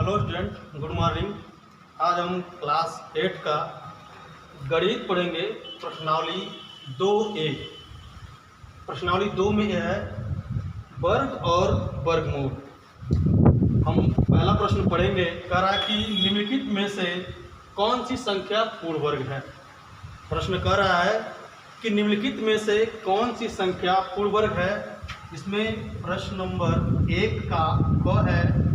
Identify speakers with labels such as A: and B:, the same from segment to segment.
A: Hello student, good morning. आज हम class 8 का गणित पढ़ेंगे। प्रश्नावली 2A। प्रश्नावली 2 में यह है वर्ग और वर्गमूल। हम पहला प्रश्न पढ़ेंगे। कह रहा है कि निम्नलिखित में से कौन सी संख्या पूर्ण वर्ग है। प्रश्न कह रहा है कि निम्नलिखित में से कौन सी संख्या पूर्ण वर्ग है। इसमें प्रश्न नंबर 1 का क है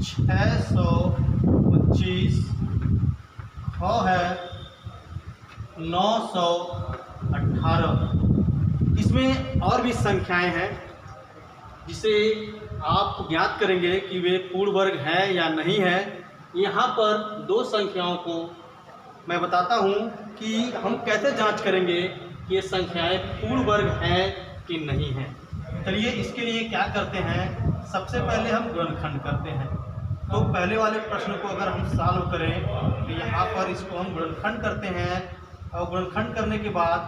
A: 625, ख है 918। इसमें और भी संख्याएं हैं जिसे आप ज्ञात करेंगे कि वे पूर्ण वर्ग है या नहीं है। यहाँ पर दो संख्याओं को मैं बताता हूँ कि हम कैसे जांच करेंगे कि ये संख्याएं पूर्ण वर्ग हैं कि नहीं हैं। चलिए इसके लिए क्या करते हैं, सबसे पहले हम गुणनखंड करते हैं। तो पहले वाले प्रश्न को अगर हम सॉल्व करें तो यहाँ पर इसको हम गुणनखंड करते हैं और गुणनखंड करने के बाद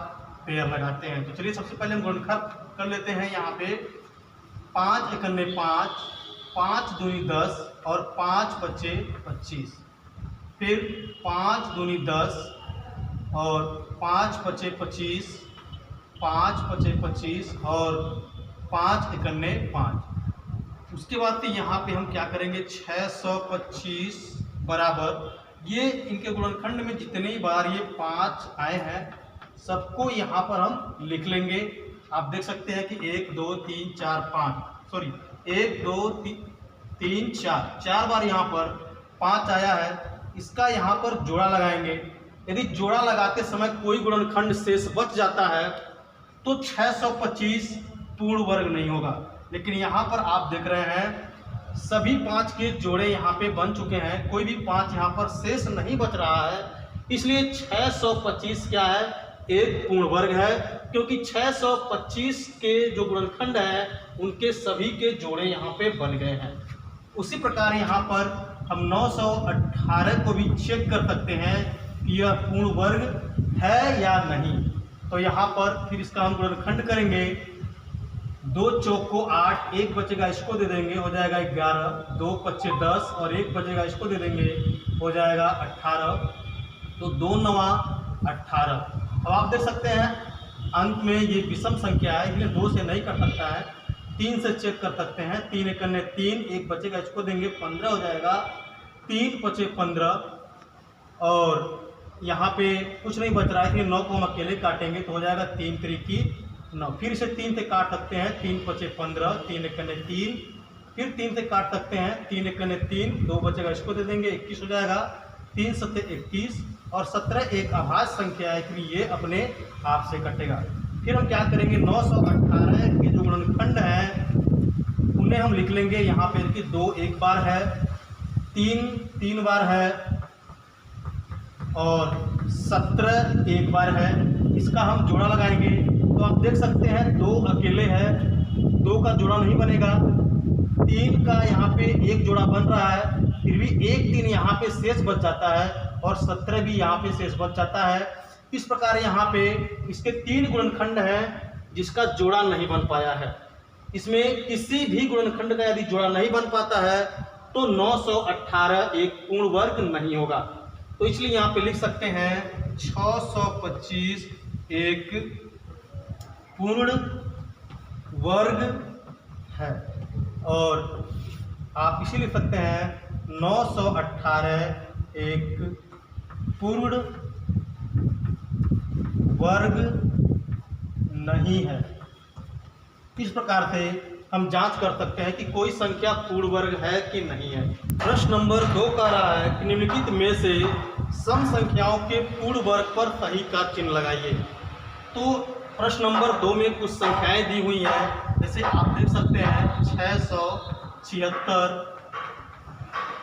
A: पेयर लगाते हैं। तो चलिए सबसे पहले हम गुणनखंड कर लेते हैं। यहाँ पे 5 एकन्ने 5, 5 दूनी 10 और 5 बचे 25। फिर 5 दूनी 10 और 5 बचे 25, 5 बचे 25 और 5 एकन्ने 5। उसके बाद फिर यहाँ पे हम क्या करेंगे, 625 बराबर ये इनके गुणनखंड में जितनी बार ये 5 आए हैं सबको यहाँ पर हम लिख लेंगे। आप देख सकते हैं कि 1 2 3 4 5, सॉरी 1 2 3 4, 4 बार यहाँ पर 5 आया है। इसका यहाँ पर जोड़ा लगाएंगे। यदि जोड़ा लगाते समय कोई गुणनखंड शेष बच जाता है तो 625 पूर्ण वर्ग नहीं होगा। लेकिन यहाँ पर आप देख रहे हैं सभी 5 के जोड़े यहाँ पे बन चुके हैं, कोई भी 5 यहाँ पर शेष नहीं बच रहा है। इसलिए 625 क्या है, एक पूर्ण वर्ग है, क्योंकि 625 के जो गुणनखंड हैं उनके सभी के जोड़े यहाँ पे बन गए हैं। उसी प्रकार यहाँ पर हम 918 को भी चेक कर सकते हैं कि यह पूर्ण वर्ग है या नहीं। तो यहाँ पर फिर इसका हम गुणनखंड करेंगे। 2 चौक को 8, 1 बचेगा इसको दे देंगे, हो जाएगा 11, 2 बचे 10 और 1 बचेगा इसको दे देंगे, हो जाएगा 18। तो 2 नवा 18। अब आप देख सकते हैं अंत में ये विषम संख्या है, इसलिए 2 से नहीं कर सकता है, 3 से चेक कर सकते हैं। 3 एकन्ने 3, 1 बचेगा इसको देंगे, 15 हो जाएगा। 3 बचे 15 और यहाँ पे कुछ नहीं बच रहा है, इसलिए 9 को हम अकेले काटेंगे तो हो जाएगा 3 त्रिकी 9। फिर इसे 3 से काट सकते हैं, 3 बचे 15, 3 एकन्ने 3, फिर 3 से काट सकते हैं, 3 एकन्ने 3, 2 बचेगा इसको दे देंगे, 21 हो जाएगा। 3 सत्ते 21 और 17 एक अभाज्य संख्या है, इसलिए ये अपने आप से कटेगा। फिर हम क्या करेंगे, 918 के जो गुणनखंड हैं उन्हें हम लिख लेंगे। यहाँ पे कि 2 एक बार है, 3 3 बार है और 17 एक बार है। इसका हम जोड़ा लगाएंगे तो आप देख सकते हैं 2 अकेले है, 2 का जोड़ा नहीं बनेगा। 3 का यहाँ पे एक जोड़ा बन रहा है, फिर भी 1 3 यहाँ पे शेष बच जाता है और 17 भी यहाँ पे शेष बच जाता है। इस प्रकार यहाँ पे इसके 3 गुणनखंड हैं जिसका जोड़ा नहीं बन पाया है। इसमें किसी भी गुणनखंड का यदि जोड़ा नहीं बन पाता है तो 918 एक पूर्ण वर्ग नहीं होगा। तो इसलिए यहाँ पे लिख सकते हैं 625 एक पूर्ण वर्ग है। और आप इसी लिख सकते हैं 918 एक पूर्ण वर्ग नहीं है। इस प्रकार से हम जांच कर सकते हैं कि कोई संख्या पूर्ण वर्ग है कि नहीं है। प्रश्न नंबर 2 कह रहा है कि निम्नलिखित में से सम संख्याओं के पूर्ण वर्ग पर सही का चिन्ह लगाइए। तो प्रश्न नंबर 2 में कुछ संख्याएं दी हुई हैं, जैसे आप देख सकते हैं 676,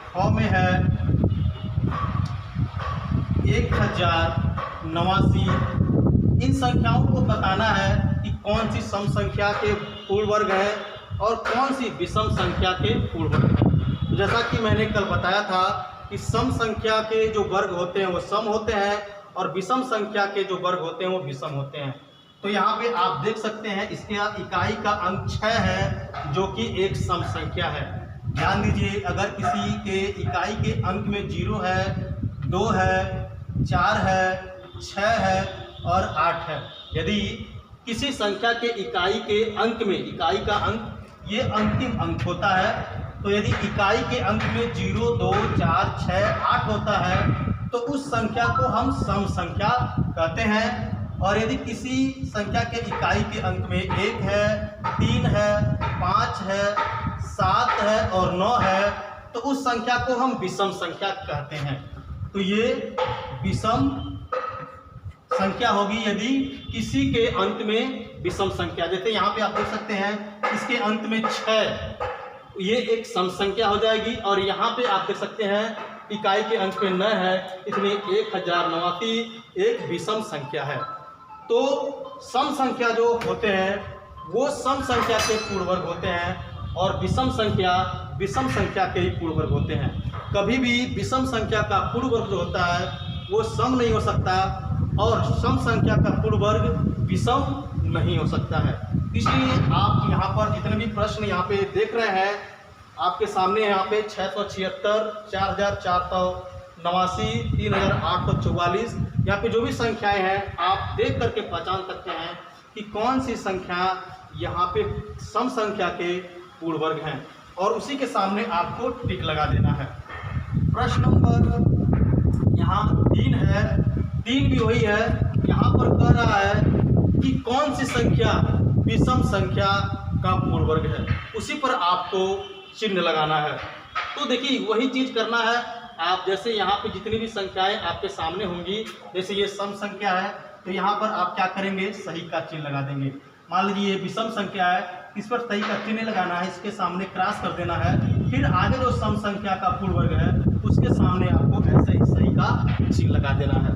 A: ख में है 1089। इन संख्याओं को बताना है कि कौन सी सम संख्या के पूर्ण वर्ग है और कौन सी विषम संख्या के पूर्ण वर्ग है। जैसा कि मैंने कल बताया था कि सम संख्या के जो वर्ग होते हैं वो सम होते हैं और विषम संख्या के जो वर्ग होते हैं वो विषम होते हैं। तो यहाँ पे आप देख सकते हैं इसके इकाई का अंक 6 है जो कि एक सम संख्या है। ध्यान दीजिए, अगर किसी के इकाई के अंक में 0 है, 2 है, 4 है, 6 है और 8 है, यदि किसी संख्या के इकाई के अंक में, इकाई का अंक ये अंतिम अंक होता है, तो यदि इकाई के अंक में 0, 2, 4, 6, 8 होता है तो उस संख्या को हम सम संख्या कहते हैं। और यदि किसी संख्या के इकाई के अंक में 1 है, 3 है, 5 है, 7 है और 9 है तो उस संख्या को हम विषम संख्या कहते हैं। तो ये विषम संख्या होगी यदि किसी के अंत में विषम संख्या, जैसे यहाँ पे आप देख सकते हैं इसके अंत में 6, ये एक सम संख्या हो जाएगी। और यहाँ पे आप देख सकते हैं इकाई के अंक में 9 है, इसलिए 1089 एक विषम संख्या है। तो सम संख्या जो होते हैं वो सम संख्या के पूर्ण वर्ग होते हैं और विषम संख्या विषम संख्या के ही पूर्ण वर्ग होते हैं। कभी भी विषम संख्या का पूर्ण वर्ग जो होता है वो सम नहीं हो सकता और सम संख्या का पूर्ण वर्ग विषम नहीं हो सकता है। इसलिए आप यहाँ पर जितने भी प्रश्न यहाँ पे देख रहे हैं, आपके सामने यहाँ पे 676, 4489, 3844, यहाँ पे जो भी संख्याएं हैं आप देख करके पहचान सकते हैं कि कौन सी संख्या यहाँ पे सम संख्या के पूर्ण वर्ग हैं और उसी के सामने आपको टिक लगा देना है। प्रश्न नंबर यहाँ 3 है, 3 भी वही है। यहाँ पर कह रहा है कि कौन सी संख्या विषम संख्या का पूर्ण वर्ग है, उसी पर आपको चिन्ह लगाना है। तो देखिए वही चीज करना है आप, जैसे यहाँ पे जितनी भी संख्याएं आपके सामने होंगी, जैसे ये सम संख्या है तो यहाँ पर आप क्या करेंगे, सही का चिन्ह लगा देंगे। मान लीजिए ये विषम संख्या है, इस पर सही का चिन्ह लगाना है, इसके सामने क्रॉस कर देना है, फिर आगे जो सम संख्या का पूर्ण वर्ग है उसके सामने आपको ऐसे ही सही का चिन्ह लगा देना है।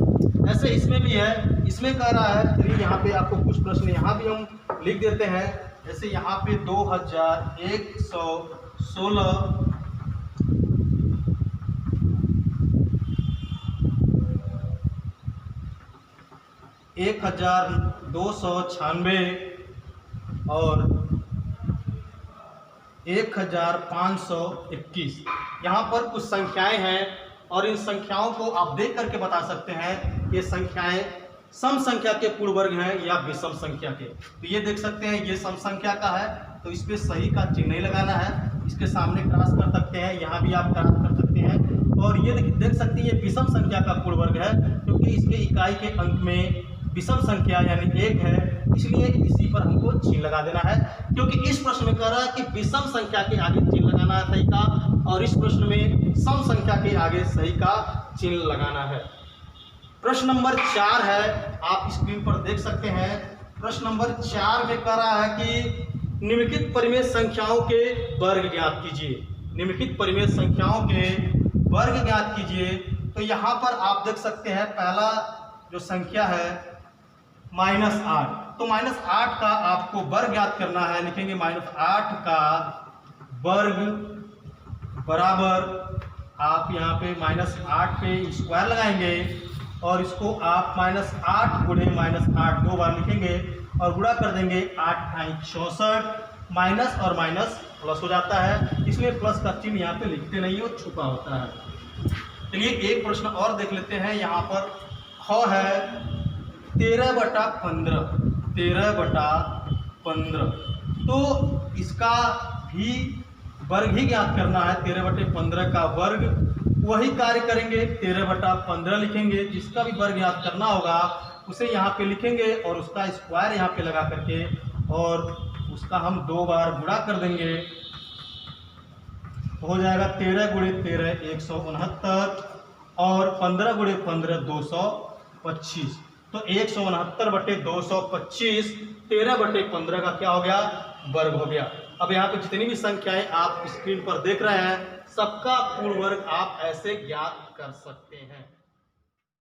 A: ऐसे इसमें भी है, इसमें कह रहा है, चलिए यहाँ पे आपको कुछ प्रश्न यहाँ भी हम लिख देते हैं। जैसे यहाँ पे 2116, 1296 और 1521 यहाँ पर कुछ संख्याएं हैं और इन संख्याओं को आप देख करके बता सकते हैं ये संख्याएं सम संख्या के पूर्ण वर्ग हैं या विषम संख्या के। तो ये देख सकते हैं ये सम संख्या का है तो इस पे सही का चिन्ह नहीं लगाना है, इसके सामने क्रॉस कर सकते हैं, यहाँ भी आप क्रॉस कर सकते हैं। और ये देख सकते हैं ये विषम संख्या का पूर्ण वर्ग है क्योंकि इसके इकाई के अंक में विषम संख्या यानी 1 है, इसलिए इसी पर हमको चिन्ह लगा देना है। क्योंकि इस प्रश्न में कह रहा है कि विषम संख्या के आगे चिन्ह लगाना है सही का, और इस प्रश्न में सम संख्या के आगे सही का चिन्ह लगाना है। प्रश्न नंबर 4 है, आप स्क्रीन पर देख सकते हैं। प्रश्न नंबर 4 में कह रहा है कि निम्नलिखित परिमेय संख्याओं के वर्ग ज्ञात कीजिए। निम्नलिखित परिमेय संख्याओं के वर्ग ज्ञात कीजिए। तो यहाँ पर आप देख सकते हैं पहला जो संख्या है -8, तो -8 का आपको वर्ग ज्ञात करना है। लिखेंगे -8 का वर्ग बराबर, आप यहाँ पे -8 पे स्क्वायर लगाएंगे और इसको आप -8 गुणे -8 दो बार लिखेंगे और गुणा कर देंगे। 8 × 64, माइनस और माइनस प्लस हो जाता है, इसलिए प्लस का चिन्ह यहाँ पे लिखते नहीं हो, छुपा होता है। चलिए एक प्रश्न और देख लेते हैं। यहाँ पर ख है 13/15, 13/15, तो इसका भी वर्ग ही ज्ञात करना है। 13/15 का वर्ग वही कार्य करेंगे, 13/15 लिखेंगे, जिसका भी वर्ग ज्ञात करना होगा उसे यहाँ पे लिखेंगे और उसका स्क्वायर यहाँ पे लगा करके और उसका हम दो बार गुणा कर देंगे, हो जाएगा 13 × 13 169 और 15 × 15 225। तो 169/225 13/15 का क्या हो गया, वर्ग हो गया। अब यहाँ पे जितनी भी संख्याएं आप स्क्रीन पर देख रहे हैं सबका पूर्ण वर्ग आप ऐसे ज्ञात कर सकते हैं।